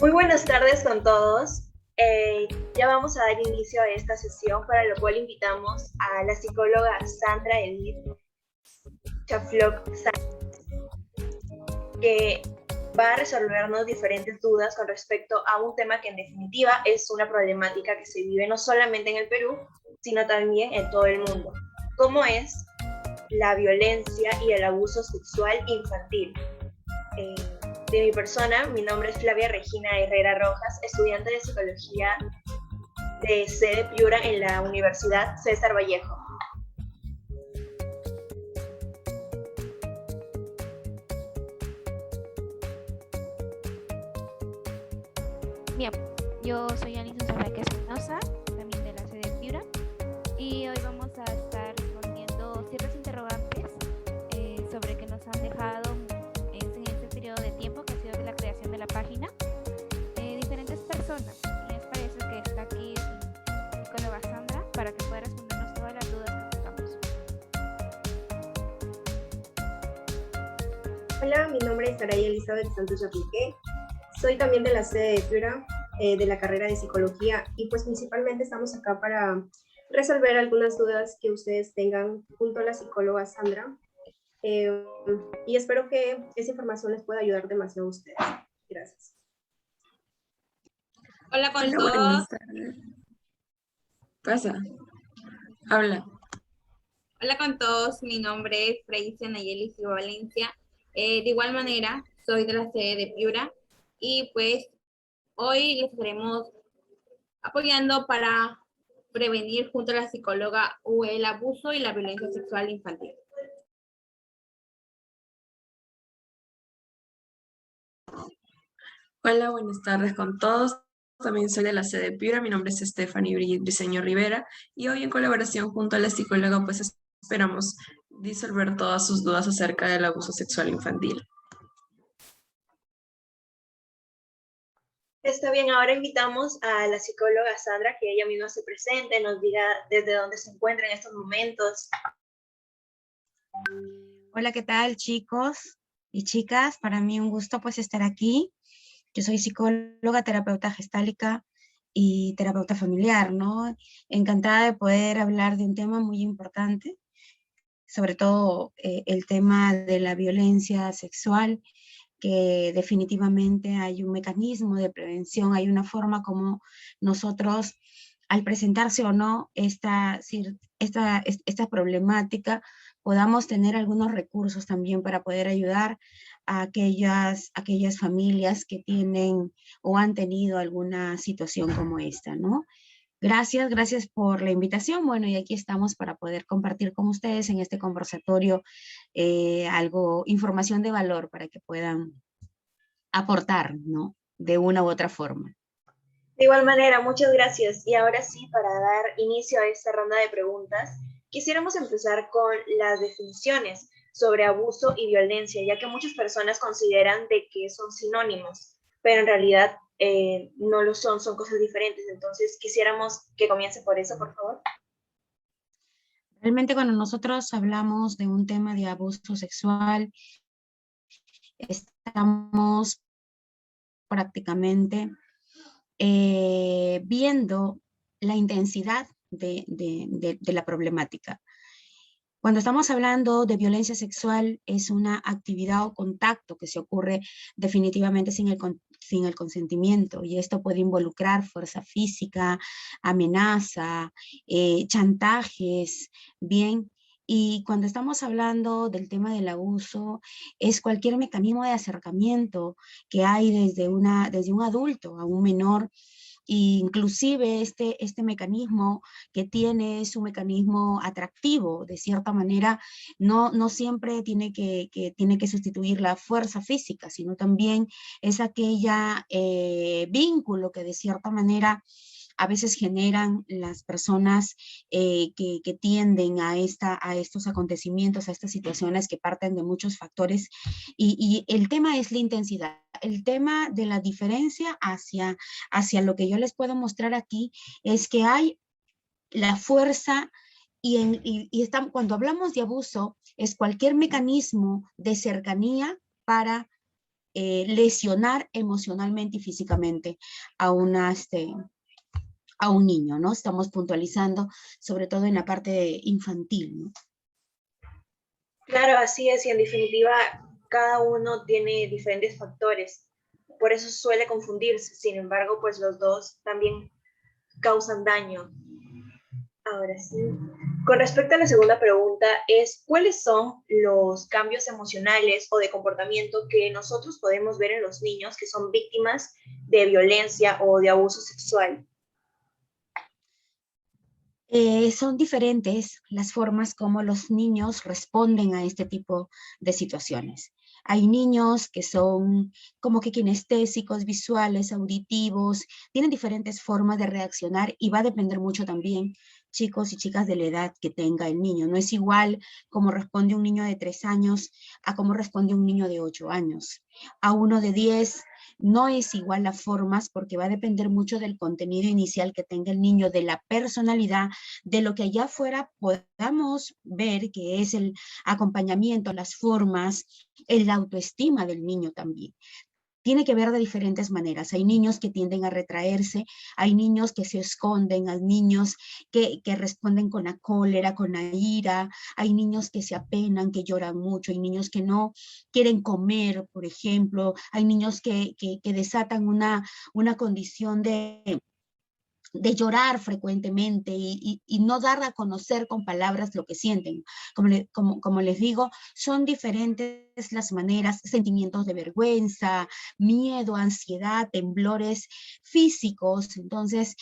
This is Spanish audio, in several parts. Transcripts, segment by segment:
Muy buenas tardes con todos. Ya vamos a dar inicio a esta sesión, para lo cual invitamos a la psicóloga Sandra Edith Chafloc, que va a resolvernos diferentes dudas con respecto a un tema que en definitiva es una problemática que se vive no solamente en el Perú, sino también en todo el mundo, como es la violencia y el abuso sexual infantil. Eh, de mi persona, mi nombre es Flavia Regina Herrera Rojas, estudiante de psicología de sede Piura en la Universidad César Vallejo. Bien, yo soy Anison Sabaque Espinosa, también de la sede Piura, y hoy vamos a estar respondiendo ciertas interrogantes sobre que nos han dejado en este periodo de tiempo que ha sido de la creación de la página diferentes personas. Y es para eso que está aquí mi psicóloga Sandra, para que pueda respondernos todas las dudas que tengamos. Hola, mi nombre es Saray Elizabeth Santos Aplique. Soy también de la sede de Piura, de la carrera de psicología, y pues principalmente estamos acá para resolver algunas dudas que ustedes tengan junto a la psicóloga Sandra. Eh, y espero que esa información les pueda ayudar demasiado a ustedes. Gracias. Hola con Hola, todos. buenas tardes. Pasa, habla. Hola con todos. Mi nombre es Freisia Nayeli Silva Valencia. De igual manera, soy de la sede de Piura y pues hoy les estaremos apoyando para prevenir junto a la psicóloga el abuso y la violencia sexual infantil. Hola, buenas tardes con todos. También soy de la sede de Piura. Mi nombre es Stephanie Briceño Rivera y hoy en colaboración junto a la psicóloga pues esperamos disolver todas sus dudas acerca del abuso sexual infantil. Está bien, ahora invitamos a la psicóloga Sandra, que ella misma se presente, nos diga desde dónde se encuentra en estos momentos. Hola, ¿qué tal, chicos y chicas? Para mí un gusto pues estar aquí. Yo soy psicóloga, terapeuta gestálica y terapeuta familiar, ¿no? Encantada de poder hablar de un tema muy importante, sobre todo el tema de la violencia sexual, que definitivamente hay un mecanismo de prevención, hay una forma como nosotros, al presentarse o no esta problemática, podamos tener algunos recursos también para poder ayudar a aquellas familias que tienen o han tenido alguna situación como esta, ¿no? Gracias por la invitación. Bueno, y aquí estamos para poder compartir con ustedes en este conversatorio información de valor para que puedan aportar, ¿no? De una u otra forma. De igual manera, muchas gracias. Y ahora sí, para dar inicio a esta ronda de preguntas, quisiéramos empezar con las definiciones sobre abuso y violencia, ya que muchas personas consideran de que son sinónimos, pero en realidad no lo son, son cosas diferentes. Entonces, quisiéramos que comience por eso, por favor. Realmente cuando nosotros hablamos de un tema de abuso sexual, estamos prácticamente viendo la intensidad de la problemática. Cuando estamos hablando de violencia sexual, es una actividad o contacto que se ocurre definitivamente sin el consentimiento, y esto puede involucrar fuerza física, amenaza, chantajes, bien. Y cuando estamos hablando del tema del abuso, es cualquier mecanismo de acercamiento que hay desde un adulto a un menor. Y inclusive este mecanismo que tiene es un mecanismo atractivo, de cierta manera, no siempre tiene que sustituir la fuerza física, sino también es aquella vínculo que de cierta manera a veces generan las personas que tienden a estos acontecimientos, a estas situaciones que parten de muchos factores. Y el tema es la intensidad. El tema de la diferencia hacia lo que yo les puedo mostrar aquí es que hay la fuerza cuando hablamos de abuso es cualquier mecanismo de cercanía para lesionar emocionalmente y físicamente a a un niño, ¿no? Estamos puntualizando sobre todo en la parte infantil, ¿no? Claro, así es, y en definitiva, cada uno tiene diferentes factores, por eso suele confundirse, sin embargo, pues los dos también causan daño. Ahora sí. Con respecto a la segunda pregunta, es ¿cuáles son los cambios emocionales o de comportamiento que nosotros podemos ver en los niños que son víctimas de violencia o de abuso sexual? Son diferentes las formas como los niños responden a este tipo de situaciones. Hay niños que son como que kinestésicos, visuales, auditivos, tienen diferentes formas de reaccionar y va a depender mucho también, chicos y chicas, de la edad que tenga el niño. No es igual cómo responde un niño de 3 años a cómo responde un niño de 8 años. A uno de 10 no es igual las formas porque va a depender mucho del contenido inicial que tenga el niño, de la personalidad, de lo que allá afuera podamos ver que es el acompañamiento, las formas, la autoestima del niño también. Tiene que ver de diferentes maneras. Hay niños que tienden a retraerse, hay niños que se esconden, hay niños que responden con la cólera, con la ira, hay niños que se apenan, que lloran mucho, hay niños que no quieren comer, por ejemplo, hay niños que desatan una condición de llorar frecuentemente y no dar a conocer con palabras lo que sienten. Como les digo, son diferentes las maneras, sentimientos de vergüenza, miedo, ansiedad, temblores físicos. Entonces,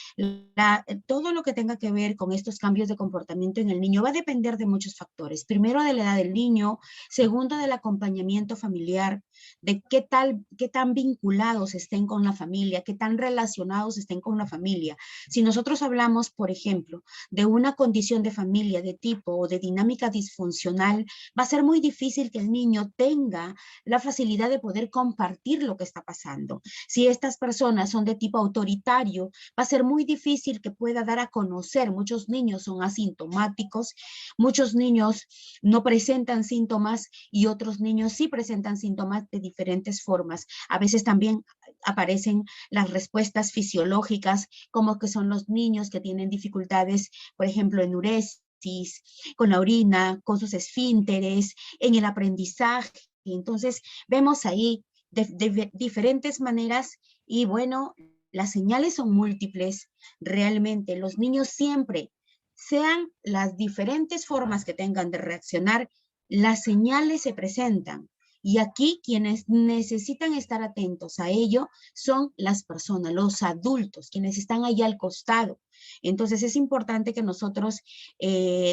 todo lo que tenga que ver con estos cambios de comportamiento en el niño va a depender de muchos factores. Primero, de la edad del niño, segundo, del acompañamiento familiar, de qué tan vinculados estén con la familia, qué tan relacionados estén con la familia. Si nosotros hablamos, por ejemplo, de una condición de familia de tipo o de dinámica disfuncional, va a ser muy difícil que el niño tenga la facilidad de poder compartir lo que está pasando. Si estas personas son de tipo autoritario, va a ser muy difícil que pueda dar a conocer. Muchos niños son asintomáticos, muchos niños no presentan síntomas y otros niños sí presentan síntomas de diferentes formas. A veces también aparecen las respuestas fisiológicas, como que son los niños que tienen dificultades, por ejemplo, enuresis, con la orina, con sus esfínteres, en el aprendizaje. Entonces, vemos ahí de diferentes maneras y bueno, las señales son múltiples. Realmente, los niños siempre, sean las diferentes formas que tengan de reaccionar, las señales se presentan. Y aquí quienes necesitan estar atentos a ello son las personas, los adultos, quienes están allá al costado. Entonces es importante que nosotros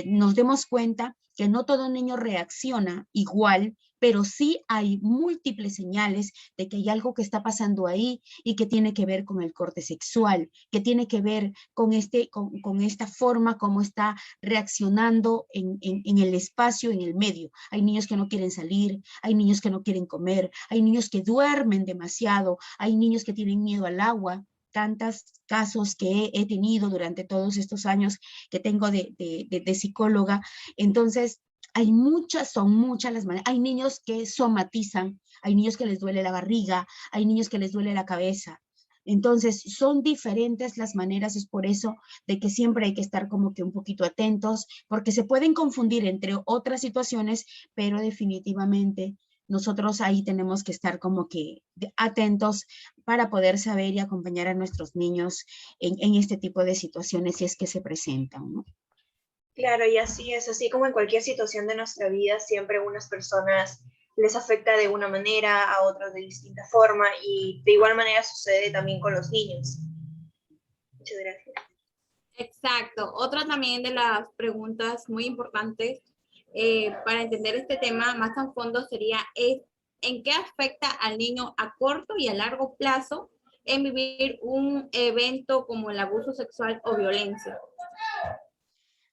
nos demos cuenta que no todo niño reacciona igual, pero sí hay múltiples señales de que hay algo que está pasando ahí y que tiene que ver con el corte sexual, que tiene que ver con esta forma como está reaccionando en el espacio, en el medio. Hay niños que no quieren salir, hay niños que no quieren comer, hay niños que duermen demasiado, hay niños que tienen miedo al agua. Tantos casos que he tenido durante todos estos años que tengo de psicóloga. Entonces, son muchas las maneras. Hay niños que somatizan, hay niños que les duele la barriga, hay niños que les duele la cabeza. Entonces, son diferentes las maneras, es por eso de que siempre hay que estar como que un poquito atentos, porque se pueden confundir entre otras situaciones, pero definitivamente nosotros ahí tenemos que estar como que atentos para poder saber y acompañar a nuestros niños en este tipo de situaciones si es que se presentan, ¿no? Claro, y así es, así como en cualquier situación de nuestra vida, siempre a unas personas les afecta de una manera, a otras de distinta forma, y de igual manera sucede también con los niños. Muchas gracias. Exacto. Otra también de las preguntas muy importantes para entender este tema más a fondo sería ¿en qué afecta al niño a corto y a largo plazo en vivir un evento como el abuso sexual o violencia?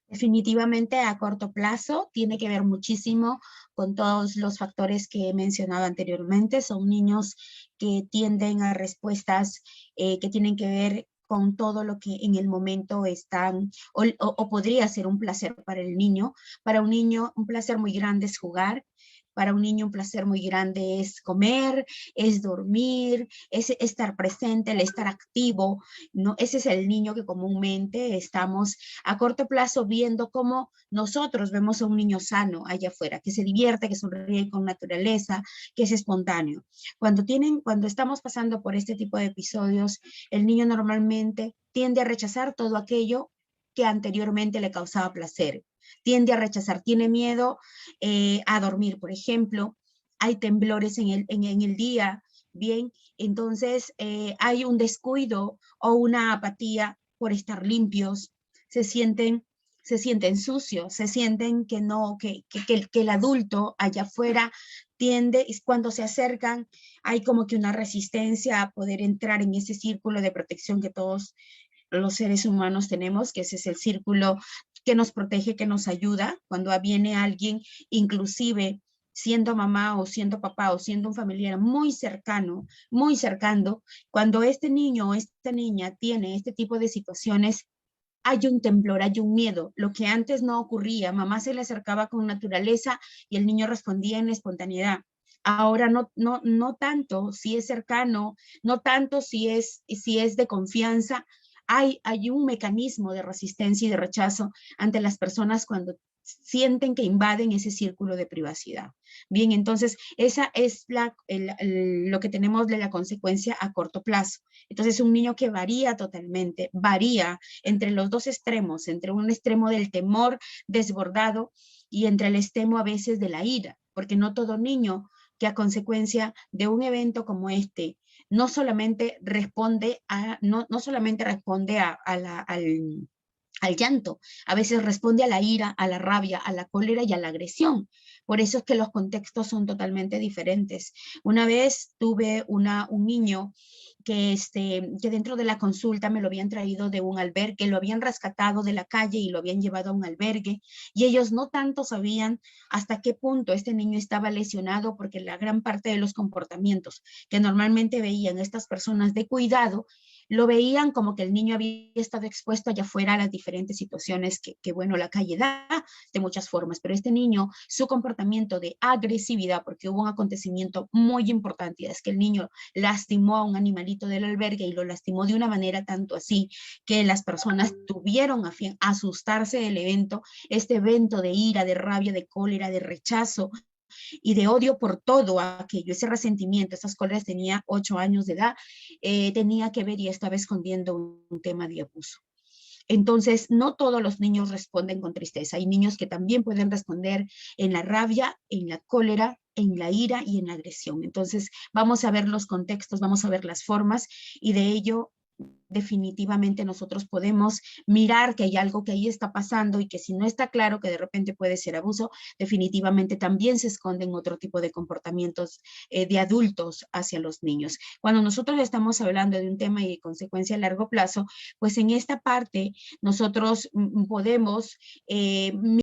Definitivamente a corto plazo tiene que ver muchísimo con todos los factores que he mencionado anteriormente. Son niños que tienden a respuestas que tienen que ver con todo lo que en el momento están, o podría ser un placer para el niño. Para un niño, un placer muy grande es jugar. Para un niño un placer muy grande es comer, es dormir, es estar presente, el estar activo, ¿no? Ese es el niño que comúnmente estamos a corto plazo viendo cómo nosotros vemos a un niño sano allá afuera, que se divierte, que sonríe con naturaleza, que es espontáneo. Cuando estamos pasando por este tipo de episodios, el niño normalmente tiende a rechazar todo aquello que anteriormente le causaba placer. Tiende a rechazar, tiene miedo a dormir, por ejemplo. Hay temblores en el día, bien, entonces hay un descuido o una apatía por estar limpios, se sienten sucios, se sienten que no, que el adulto allá afuera tiende, cuando se acercan, hay como que una resistencia a poder entrar en ese círculo de protección que todos los seres humanos tenemos, que ese es el círculo que nos protege, que nos ayuda. Cuando viene alguien, inclusive siendo mamá o siendo papá o siendo un familiar muy cercano, cuando este niño o esta niña tiene este tipo de situaciones, hay un temblor, hay un miedo, lo que antes no ocurría. Mamá se le acercaba con naturaleza y el niño respondía en espontaneidad. Ahora no tanto si es cercano, no tanto si es de confianza. Hay un mecanismo de resistencia y de rechazo ante las personas cuando sienten que invaden ese círculo de privacidad. Bien, entonces esa es lo que tenemos de la consecuencia a corto plazo. Entonces un niño que varía totalmente, varía entre los dos extremos, entre un extremo del temor desbordado y entre el extremo a veces de la ira, porque no todo niño que a consecuencia de un evento como este no solamente responde al llamto, a veces responde a la ira, a la rabia, a la cólera y a la agresión. Por eso es que los contextos son totalmente diferentes. Una vez tuve un niño que dentro de la consulta me lo habían traído de un albergue, lo habían rescatado de la calle y lo habían llevado a un albergue, y ellos no tanto sabían hasta qué punto este niño estaba lesionado, porque la gran parte de los comportamientos que normalmente veían estas personas de cuidado lo veían como que el niño había estado expuesto allá afuera a las diferentes situaciones que, bueno, la calle da de muchas formas, pero este niño, su comportamiento de agresividad, porque hubo un acontecimiento muy importante, y es que el niño lastimó a un animalito del albergue y lo lastimó de una manera tanto así que las personas tuvieron a asustarse del evento, este evento de ira, de rabia, de cólera, de rechazo y de odio por todo aquello, ese resentimiento. Esas cóleras, tenía 8 años de edad, tenía que ver y estaba escondiendo un tema de abuso. Entonces, no todos los niños responden con tristeza. Hay niños que también pueden responder en la rabia, en la cólera, en la ira y en la agresión. Entonces, vamos a ver los contextos, vamos a ver las formas, y de ello definitivamente nosotros podemos mirar que hay algo que ahí está pasando, y que si no está claro que de repente puede ser abuso, definitivamente también se esconden otro tipo de comportamientos de adultos hacia los niños. Cuando nosotros estamos hablando de un tema y de consecuencia a largo plazo, pues en esta parte nosotros podemos